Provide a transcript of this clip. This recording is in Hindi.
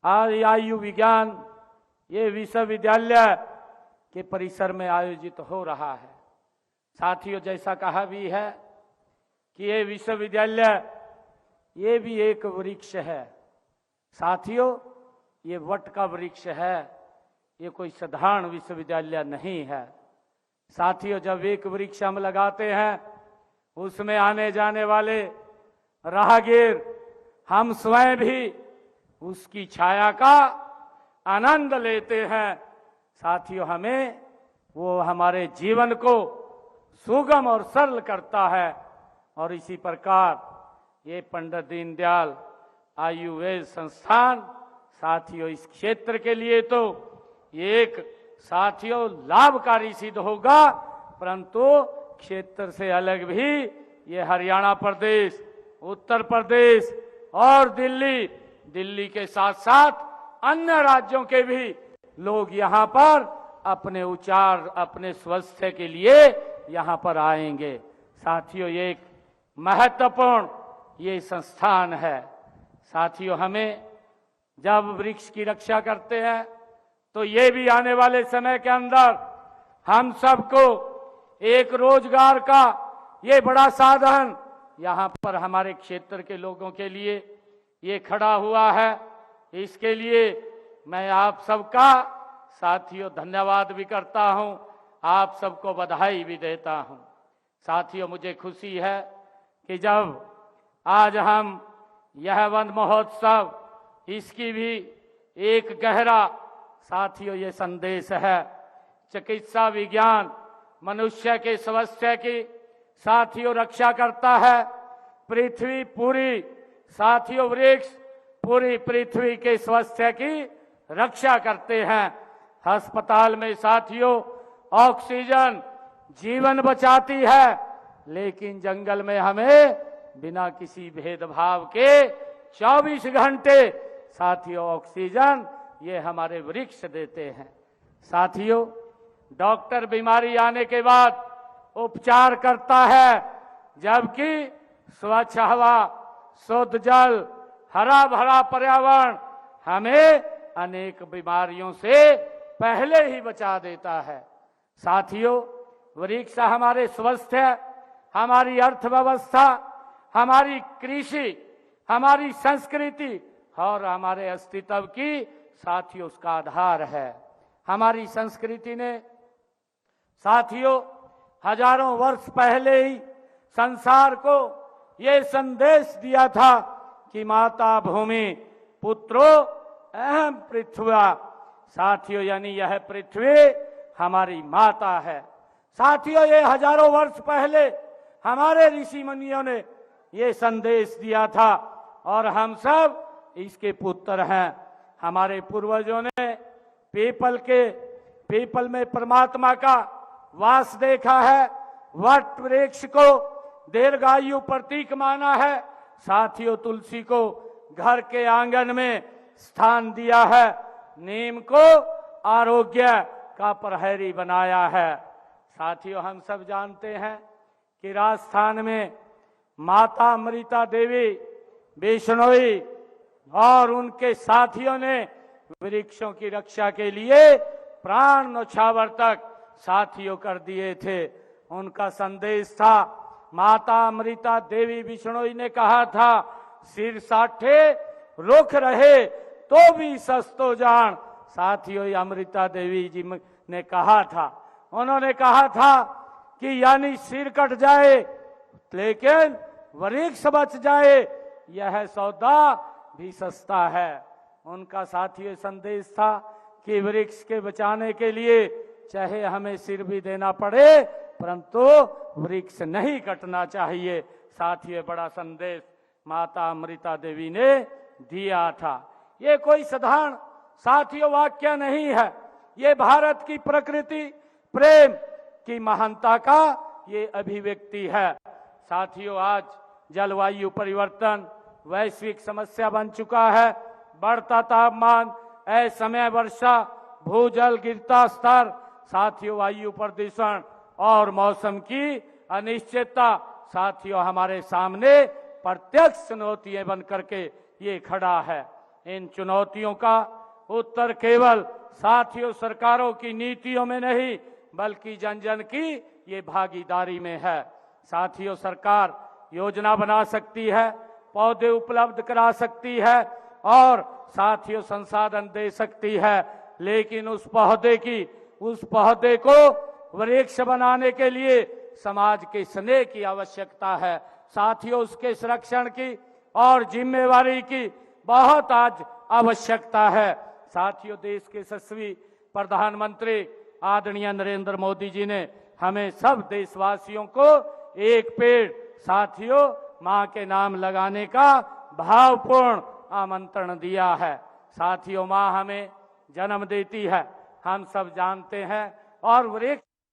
आज आयु विज्ञान ये विश्वविद्यालय के परिसर में आयोजित हो रहा है। साथियों, जैसा कहा भी है कि ये विश्वविद्यालय ये भी एक वृक्ष है। साथियों, ये वट का वृक्ष है, ये कोई साधारण विश्वविद्यालय नहीं है। साथियों, जब एक वृक्ष हम लगाते हैं उसमें आने जाने वाले राहगीर, हम स्वयं भी उसकी छाया का आनंद लेते हैं। साथियों, हमें वो हमारे जीवन को सुगम और सरल करता है। और इसी प्रकार ये पंडित दीनदयाल आयुर्वेद संस्थान साथियों इस क्षेत्र के लिए तो एक साथियों लाभकारी सिद्ध होगा, परंतु क्षेत्र से अलग भी ये हरियाणा प्रदेश, उत्तर प्रदेश और दिल्ली के साथ साथ अन्य राज्यों के भी लोग यहाँ पर अपने उपचार, अपने स्वास्थ्य के लिए यहाँ पर आएंगे। साथियों, ये एक महत्वपूर्ण ये संस्थान है। साथियों, हमें जब वृक्ष की रक्षा करते हैं तो ये भी आने वाले समय के अंदर हम सबको एक रोजगार का ये बड़ा साधन यहाँ पर हमारे क्षेत्र के लोगों के लिए ये खड़ा हुआ है। इसके लिए मैं आप सबका साथियों धन्यवाद भी करता हूँ, आप सबको बधाई भी देता हूँ। साथियों, मुझे खुशी है कि जब आज हम यह वन महोत्सव इसकी भी एक गहरा साथियों ये संदेश है। चिकित्सा विज्ञान मनुष्य के स्वास्थ्य की साथियों रक्षा करता है। पृथ्वी पूरी साथियों वृक्ष पूरी पृथ्वी के स्वास्थ्य की रक्षा करते हैं। अस्पताल में साथियों ऑक्सीजन जीवन बचाती है, लेकिन जंगल में हमें बिना किसी भेदभाव के 24 घंटे साथियों ऑक्सीजन ये हमारे वृक्ष देते हैं। साथियों, डॉक्टर बीमारी आने के बाद उपचार करता है, जबकि स्वच्छ हवा, शुद्ध जल, हरा भरा पर्यावरण हमें अनेक बीमारियों से पहले ही बचा देता है। साथियों, वृक्ष हमारे स्वास्थ्य, हमारी अर्थव्यवस्था, हमारी कृषि, हमारी संस्कृति और हमारे अस्तित्व की साथियों उसका आधार है। हमारी संस्कृति ने साथियों हजारों वर्ष पहले ही संसार को ये संदेश दिया था कि माता भूमि पुत्रो अहम पृथ्वी। साथियों, यानी यह पृथ्वी हमारी माता है। साथियों, ये हजारों वर्ष पहले हमारे ऋषि मुनियों ने ये संदेश दिया था और हम सब इसके पुत्र हैं। हमारे पूर्वजों ने पीपल में परमात्मा का वास देखा है, वट वृक्ष को दीर्घायु प्रतीक माना है। साथियों, तुलसी को घर के आंगन में स्थान दिया है, नीम को आरोग्य का प्रहरी बनाया है। साथियों, हम सब जानते हैं कि राजस्थान में माता अमृता देवी बिश्नोई और उनके साथियों ने वृक्षों की रक्षा के लिए प्राण न्यौछावर तक साथियों कर दिए थे। उनका संदेश था, माता अमृता देवी बिश्नोई ने कहा था, सिर साठे रुख रहे तो भी सस्तो जान। साथियों, अमृता देवी जी ने कहा था, उन्होंने कहा था कि यानी सिर कट जाए लेकिन वृक्ष बच जाए, यह सौदा भी सस्ता है। उनका साथियों संदेश था कि वृक्ष के बचाने के लिए चाहे हमें सिर भी देना पड़े, परंतु वृक्ष नहीं कटना चाहिए। साथियों, बड़ा संदेश माता अमृता देवी ने दिया था। ये कोई साधारण साथियों वाक्य नहीं है, ये भारत की प्रकृति प्रेम की महानता का ये अभिव्यक्ति है। साथियों, आज जलवायु परिवर्तन वैश्विक समस्या बन चुका है। बढ़ता तापमान, असमय वर्षा, भूजल गिरता स्तर, साथियों वायु प्रदूषण और मौसम की अनिश्चितता साथियों हमारे सामने प्रत्यक्ष चुनौतियां बन करके ये खड़ा है। इन चुनौतियों का उत्तर केवल साथियों सरकारों की नीतियों में नहीं बल्कि जन जन की ये भागीदारी में है। साथियों, सरकार योजना बना सकती है, पौधे उपलब्ध करा सकती है और साथियों संसाधन दे सकती है, लेकिन उस पौधे को वृक्ष बनाने के लिए समाज के स्नेह की आवश्यकता है। साथियों, उसके संरक्षण की और जिम्मेवारी की बहुत आज आवश्यकता है। साथियों, देश के यशस्वी प्रधानमंत्री आदरणीय नरेंद्र मोदी जी ने हमें सब देशवासियों को एक पेड़ साथियों मां के नाम लगाने का भावपूर्ण आमंत्रण दिया है। साथियों, मां हमें जन्म देती है, हम सब जानते हैं, और वृक्ष